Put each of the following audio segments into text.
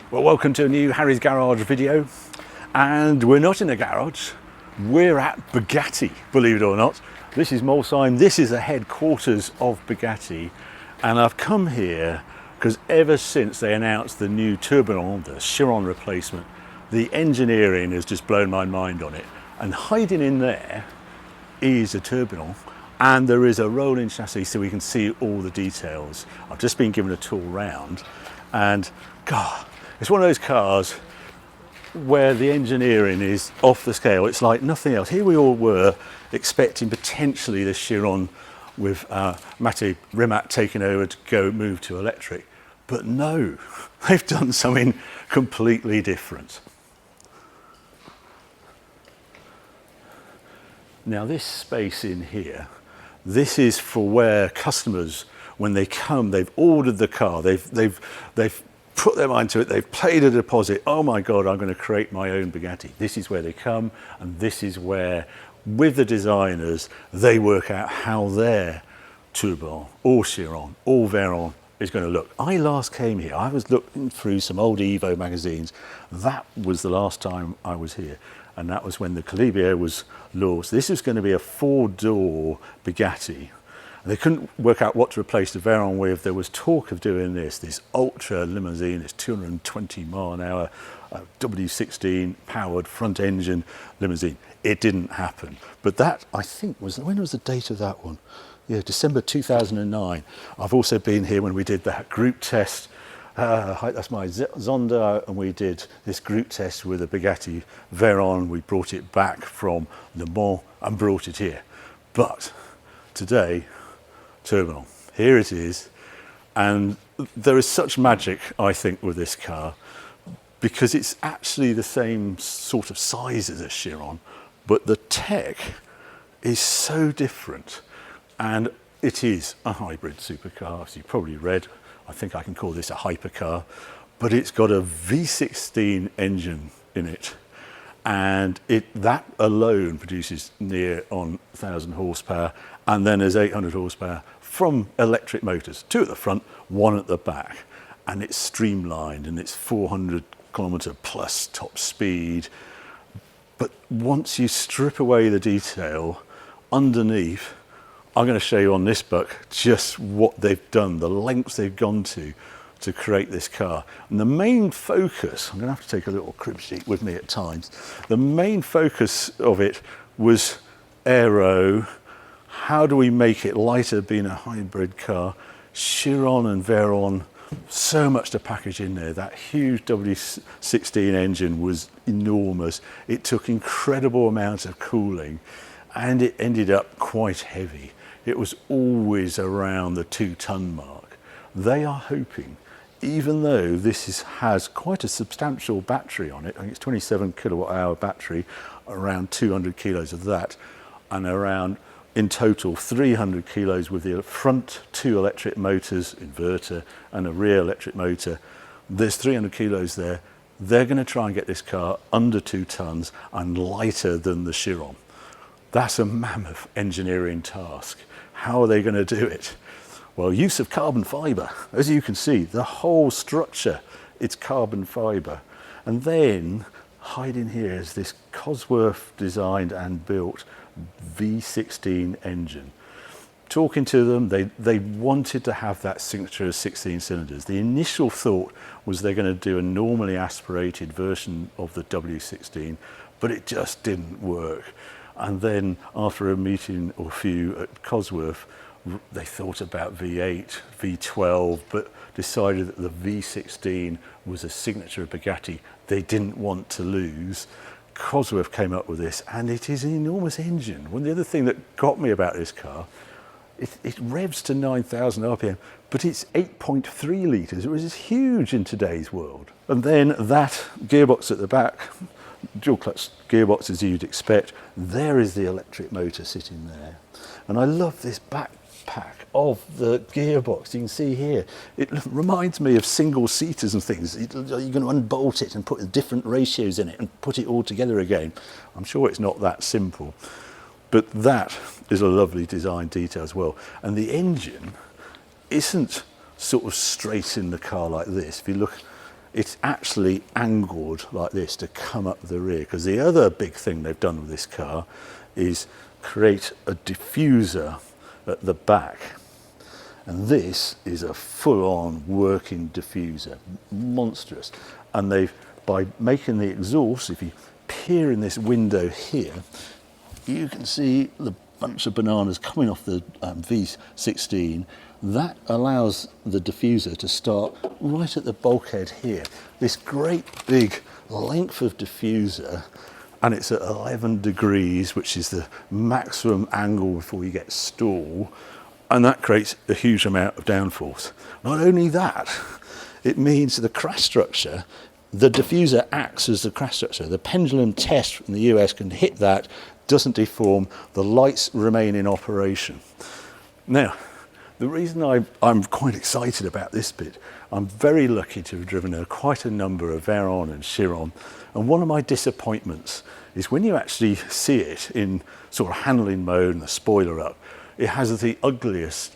Well, welcome to a new Harry's Garage video, and we're not in a garage, we're at Bugatti, believe it or not. This is Molsheim, this is the headquarters of Bugatti, and I've come here because ever since they announced the new Tourbillon, the Chiron replacement, the engineering has just blown my mind on it. And hiding in there is a Tourbillon, and there is a rolling chassis so we can see all the details. I've just been given a tour round, and God, it's one of those cars where the engineering is off the scale. It's like nothing else. Here we all were expecting potentially the Chiron with Mate Rimac taking over to go move to electric. But no, they've done something completely different. Now this space in here, this is for where customers, when they come, they've ordered the car, they've put their mind to it, they've paid a deposit. Oh my God, I'm going to create my own Bugatti. This is where they come, and this is where, with the designers, they work out how their Tourbillon or Chiron or Veyron is going to look. I last came here, I was looking through some old Evo magazines. That was the last time I was here, and that was when the Calibio was launched. This is going to be a four-door Bugatti. They couldn't work out what to replace the Veyron with. There was talk of doing this ultra limousine, this 220 mile an hour W16 powered front engine limousine. It didn't happen. But that, I think, was, when was the date of that one? Yeah, December 2009. I've also been here when we did that group test. That's my Zonda, and we did this group test with a Bugatti Veyron. We brought it back from Le Mans and brought it here. But today, Tourbillon. Here it is, and there is such magic, I think, with this car, because it's actually the same sort of size as a Chiron, but the tech is so different, and it is a hybrid supercar, as you probably read. I think I can call this a hypercar, but it's got a V16 engine in it, and that alone produces near on 1,000 horsepower, and then there's 800 horsepower from electric motors, two at the front, one at the back, and it's streamlined, and it's 400 kilometer plus top speed. But once you strip away the detail underneath, I'm going to show you on this buck just what they've done, the lengths they've gone to create this car. And the main focus, I'm going to have to take a little crib sheet with me at times, the main focus of it was aero. How do we make it lighter being a hybrid car? Chiron and Veyron, so much to package in there. That huge W16 engine was enormous. It took incredible amounts of cooling, and it ended up quite heavy. It was always around the 2-ton mark. They are hoping, even though this has quite a substantial battery on it, I think it's 27 kilowatt hour battery, around 200 kilos of that, and around, in total, 300 kilos with the front two electric motors, inverter, and a rear electric motor. There's 300 kilos there. They're going to try and get this car under 2 tons and lighter than the Chiron. That's a mammoth engineering task. How are they going to do it? Well, use of carbon fiber. As you can see, the whole structure, it's carbon fiber. And then, hiding here is this Cosworth designed and built V16 engine. Talking to them, they wanted to have that signature of 16 cylinders. The initial thought was they're going to do a normally aspirated version of the W16, but it just didn't work. And then after a meeting or few at Cosworth, they thought about V8, V12, but decided that the V16 was a signature of Bugatti they didn't want to lose. Cosworth came up with this, and it is an enormous engine. One of the other thing that got me about this car, it revs to 9,000 RPM, but it's 8.3 litres, which is huge in today's world. And then that gearbox at the back, dual clutch gearbox as you'd expect, there is the electric motor sitting there. And I love this backpack of the gearbox. You can see here, it reminds me of single seaters and things. You're going to unbolt it and put different ratios in it and put it all together again. I'm sure it's not that simple, but that is a lovely design detail as well. And the engine isn't sort of straight in the car like this. If you look it's actually angled like this to come up the rear, because the other big thing they've done with this car is create a diffuser at the back. And this is a full-on working diffuser, monstrous. And they've, by making the exhaust, if you peer in this window here, you can see the bunch of bananas coming off the V16. That allows the diffuser to start right at the bulkhead here. This great big length of diffuser, and it's at 11 degrees, which is the maximum angle before you get stall, and that creates a huge amount of downforce. Not only that, it means the crash structure, the diffuser acts as the crash structure. The pendulum test from the US can hit that, doesn't deform, the lights remain in operation. Now, the reason I'm quite excited about this bit, I'm very lucky to have driven quite a number of Veyron and Chiron, and one of my disappointments is when you actually see it in sort of handling mode and the spoiler up, it has the ugliest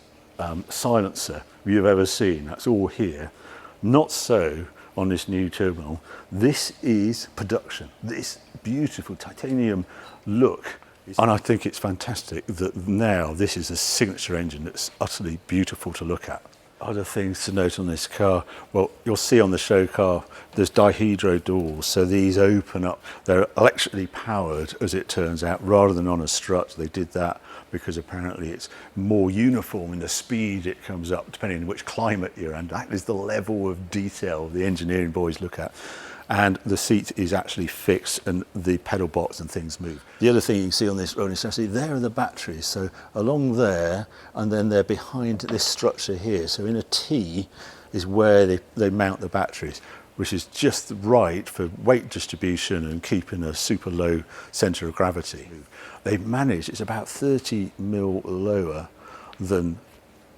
silencer you've ever seen. That's all here. Not so on this new Tourbillon. This is production. This beautiful titanium look. And I think it's fantastic that now this is a signature engine that's utterly beautiful to look at. Other things to note on this car, well, you'll see on the show car, there's dihedro doors, so these open up. They're electrically powered, as it turns out, rather than on a strut. They did that because apparently it's more uniform in the speed it comes up, depending on which climate you're in. That is the level of detail the engineering boys look at. And the seat is actually fixed and the pedal box and things move. The other thing you can see on this rolling chassis, there are the batteries. So along there, and then they're behind this structure here. So in a T is where they mount the batteries, which is just right for weight distribution and keeping a super low centre of gravity. They've managed, it's about 30 mil lower than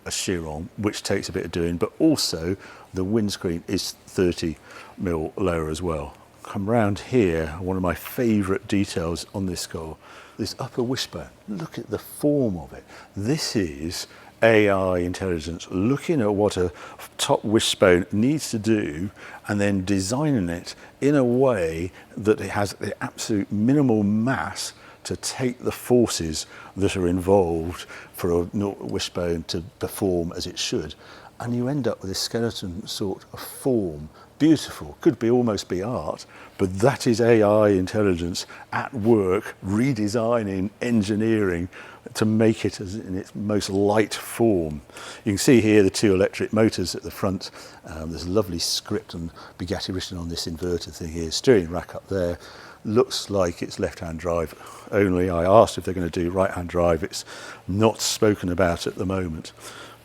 a Chiron, which takes a bit of doing, but also the windscreen is 30 mil lower as well. Come round here, one of my favourite details on this car, this upper wishbone. Look at the form of it. This is AI intelligence looking at what a top wishbone needs to do and then designing it in a way that it has the absolute minimal mass to take the forces that are involved for a wishbone to perform as it should. And you end up with this skeleton sort of form. Beautiful, could be almost be art, but that is AI intelligence at work, redesigning, engineering to make it as in its most light form. You can see here the two electric motors at the front. There's a lovely script and Bugatti written on this inverter thing here. Steering rack up there. Looks like it's left-hand drive only. I asked if they're going to do right-hand drive. It's not spoken about at the moment,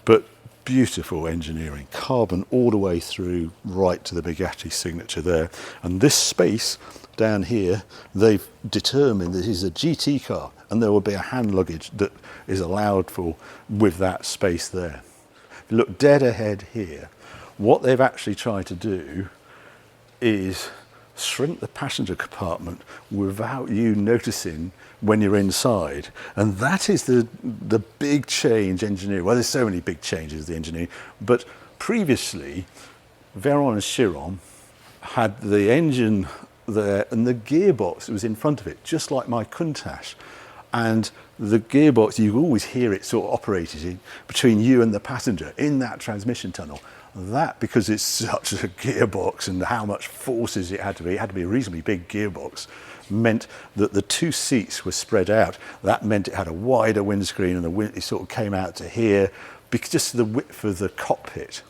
but beautiful engineering, carbon all the way through right to the Bugatti signature there. And this space down here, they've determined this is a GT car and there will be a hand luggage that is allowed for with that space there. If you look dead ahead here, what they've actually tried to do is shrink the passenger compartment without you noticing when you're inside. And that is the big change engineering. Well, there's so many big changes the engineering, but previously Veyron and Chiron had the engine there and the gearbox was in front of it, just like my Countach. And the gearbox, you always hear it sort of operated between you and the passenger in that transmission tunnel. That, because it's such a gearbox and how much forces it had to be a reasonably big gearbox, meant that the two seats were spread out. That meant it had a wider windscreen and it sort of came out to here, because just the width of the cockpit.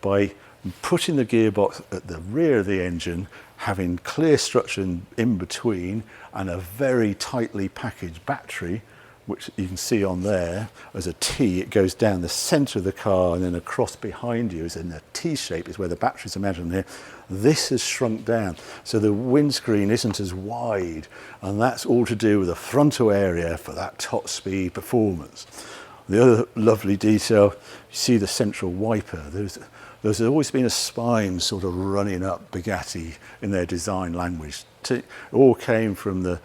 By putting the gearbox at the rear of the engine, having clear structure in between and a very tightly packaged battery, which you can see on there as a T, it goes down the centre of the car and then across behind you is in a T shape is where the batteries are mounted on here. This has shrunk down, so the windscreen isn't as wide, and that's all to do with the frontal area for that top speed performance. The other lovely detail, you see the central wiper. There's always been a spine sort of running up Bugatti in their design language. It all came from the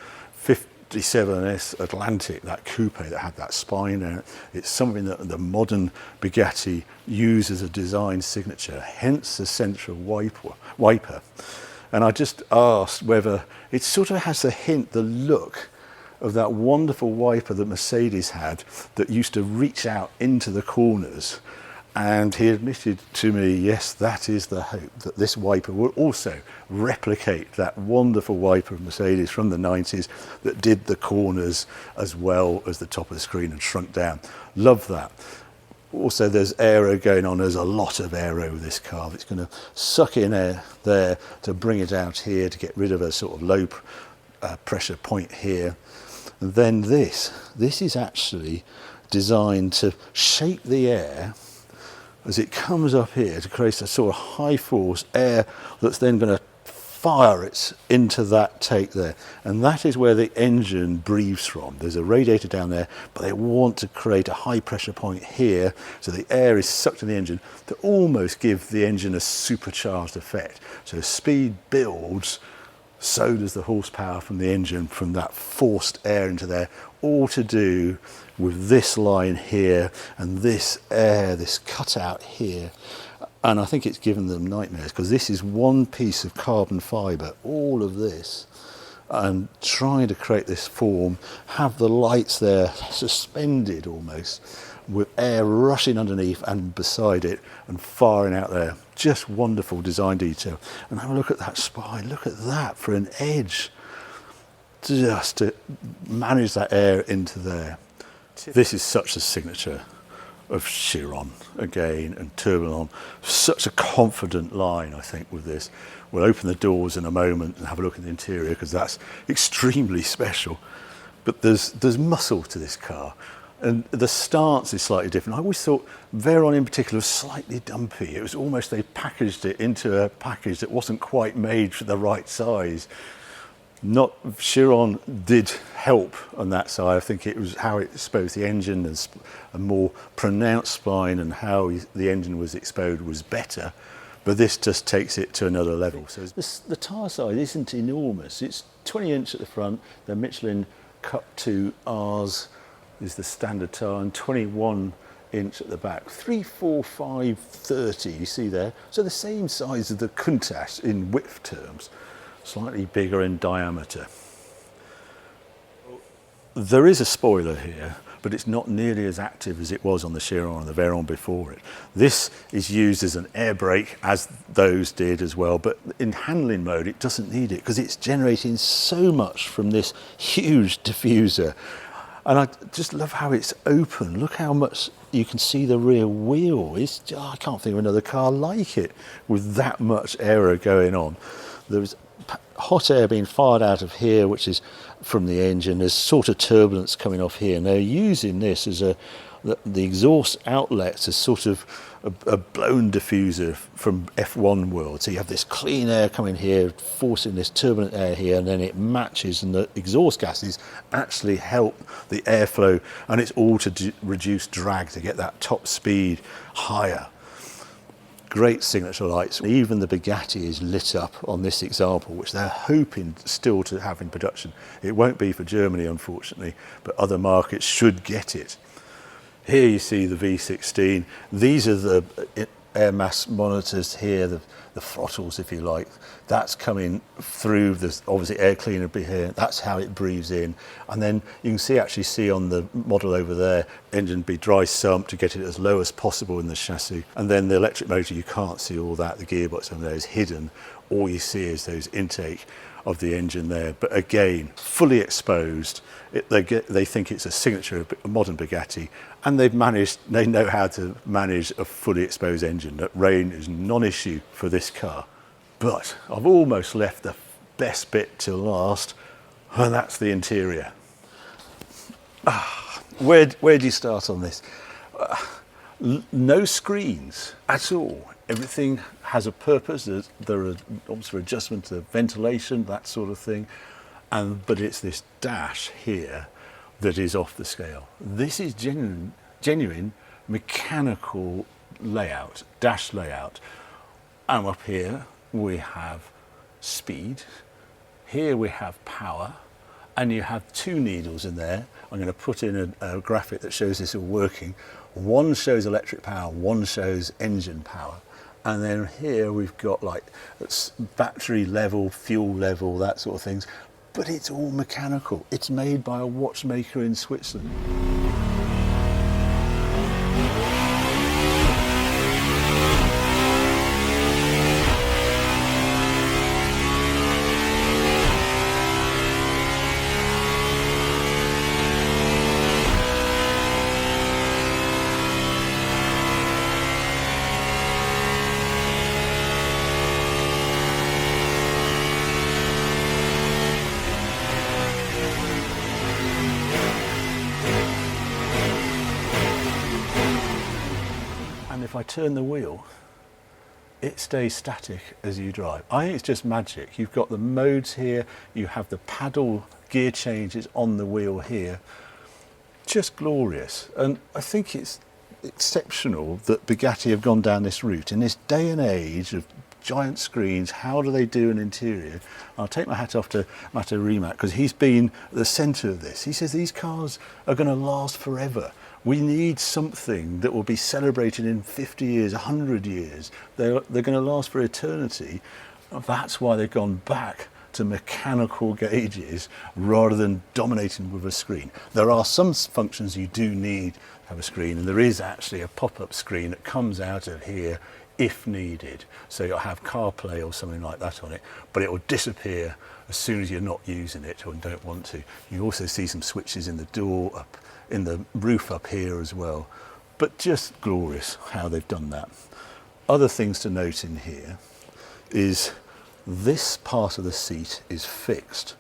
57S Atlantic, that coupe that had that spine in it. It's something that the modern Bugatti use as a design signature, hence the central wiper. And I just asked whether it sort of has the look of that wonderful wiper that Mercedes had that used to reach out into the corners. And he admitted to me, yes, that is the hope, that this wiper will also replicate that wonderful wiper of Mercedes from the 90s that did the corners as well as the top of the screen and shrunk down. Love that. Also, there's aero going on. There's a lot of aero with this car. It's going to suck in air there to bring it out here to get rid of a sort of low pressure point here. And then this is actually designed to shape the air as it comes up here to create a sort of high force air that's then going to fire it into that take there. And that is where the engine breathes from. There's a radiator down there, but they want to create a high pressure point here so the air is sucked in the engine to almost give the engine a supercharged effect. So speed builds, so does the horsepower from the engine from that forced air into there, all to do with this line here and this air, this cutout here. And I think it's given them nightmares because this is one piece of carbon fibre, all of this, and trying to create this form, have the lights there suspended almost, with air rushing underneath and beside it and firing out there. Just wonderful design detail. And have a look at that spine, look at that for an edge, just to manage that air into there. This is such a signature of Chiron again and Tourbillon. Such a confident line, I think, with this. We'll open the doors in a moment and have a look at the interior because that's extremely special. But there's muscle to this car. And the stance is slightly different. I always thought Veyron in particular was slightly dumpy. It was almost they packaged it into a package that wasn't quite made for the right size. Chiron did help on that side. I think it was how it exposed the engine and a more pronounced spine and how the engine was exposed was better. But this just takes it to another level. So the tyre size isn't enormous. It's 20-inch at the front. The Michelin Cup 2 Rs is the standard tyre, and 21-inch at the back. 345 30, you see there. So the same size as the Countach in width terms, slightly bigger in diameter. There is a spoiler here, but it's not nearly as active as it was on the Chiron and the Veyron before it. This is used as an air brake, as those did as well, but in handling mode it doesn't need it because it's generating so much from this huge diffuser. And I just love how it's open. Look how much you can see the rear wheel. I can't think of another car like it with that much aero going on. There's hot air being fired out of here, which is from the engine. There's sort of turbulence coming off here, and they're using this as the exhaust outlets as sort of a blown diffuser from F1 world. So you have this clean air coming here, forcing this turbulent air here, and then it matches, and the exhaust gases actually help the airflow, and it's all to reduce drag to get that top speed higher. Great signature lights. Even the Bugatti is lit up on this example, which they're hoping still to have in production. It won't be for Germany, unfortunately, but other markets should get it. Here you see the V16. These are the air mass monitors here, the throttles, if you like. That's coming through this, obviously air cleaner here. That's how it breathes in. And then you can actually see on the model over there, engine be dry sump to get it as low as possible in the chassis. And then the electric motor, you can't see all that. The gearbox over there is hidden. All you see is those intake of the engine there. But again, fully exposed. They think it's a signature of a modern Bugatti, and they know how to manage a fully exposed engine. That rain is non-issue for this car. But I've almost left the best bit till last, and that's the interior. Where do you start on this? No screens at all. Everything has a purpose. There are obviously adjustments to ventilation, that sort of thing. But it's this dash here that is off the scale. This is genuine mechanical layout, dash layout. And up here we have speed. Here we have power. and you have two needles in there. I'm going to put in a graphic that shows this all working. One shows electric power, one shows engine power. And then here we've got like battery level, fuel level, that sort of things. But it's all mechanical. It's made by a watchmaker in Switzerland. And if I turn the wheel, it stays static as you drive. I think it's just magic. You've got the modes here, you have the paddle gear changes on the wheel here. Just glorious. And I think it's exceptional that Bugatti have gone down this route. In this day and age of giant screens, how do they do an interior? I'll take my hat off to Matteo Rimac because he's been at the centre of this. He says these cars are going to last forever. We need something that will be celebrated in 50 years, 100 years. They're going to last for eternity. That's why they've gone back to mechanical gauges rather than dominating with a screen. There are some functions you do need to have a screen, and there is actually a pop-up screen that comes out of here if needed. So you'll have CarPlay or something like that on it, but it will disappear as soon as you're not using it or don't want to. You also see some switches in the door, up in the roof up here as well. But just glorious how they've done that. Other things to note in here is this part of the seat is fixed.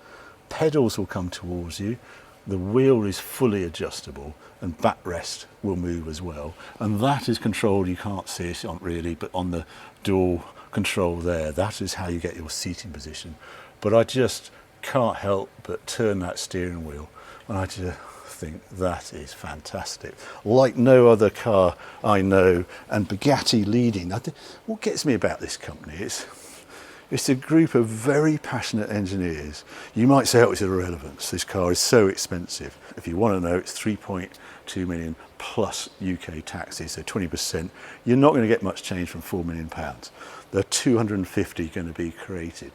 Pedals will come towards you, the wheel is fully adjustable, and backrest will move as well. And that is controlled, you can't see it on really, but on the door control there, that is how you get your seating position. But I just can't help but turn that steering wheel, and I just think that is fantastic. Like no other car I know, and Bugatti leading. What gets me about this company is it's a group of very passionate engineers. You might say, oh, it's irrelevant. This car is so expensive. If you want to know, it's 3.2 million plus UK taxes, so 20%. You're not going to get much change from £4 million. There are 250 going to be created.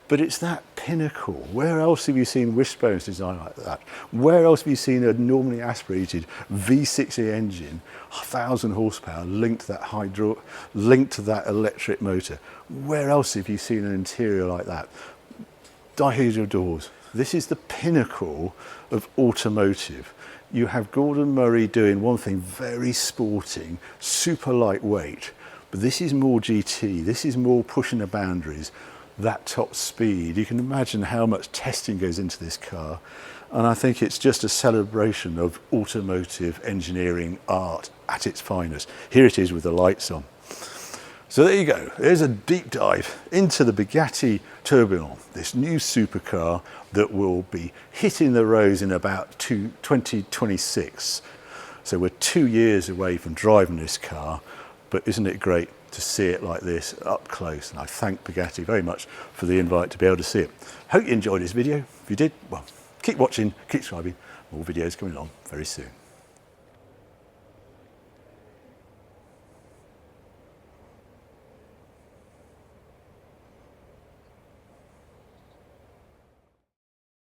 But it's that pinnacle. Where else have you seen wishbones designed like that? Where else have you seen a normally aspirated V16 engine, 1,000 horsepower, linked to that linked to that electric motor? Where else have you seen an interior like that? Dihedral doors. This is the pinnacle of automotive. You have Gordon Murray doing one thing, very sporting, super lightweight, but this is more GT. This is more pushing the boundaries. That top speed, you can imagine how much testing goes into this car, and I think it's just a celebration of automotive engineering art at its finest. Here it is with the lights on. So there you go, there's a deep dive into the Bugatti Tourbillon, this new supercar that will be hitting the roads in about 2026. So we're 2 years away from driving this car, but isn't it great to see it like this up close? And I thank Bugatti very much for the invite to be able to see it. Hope you enjoyed this video. If you did, well, keep watching, keep subscribing. More videos coming on very soon.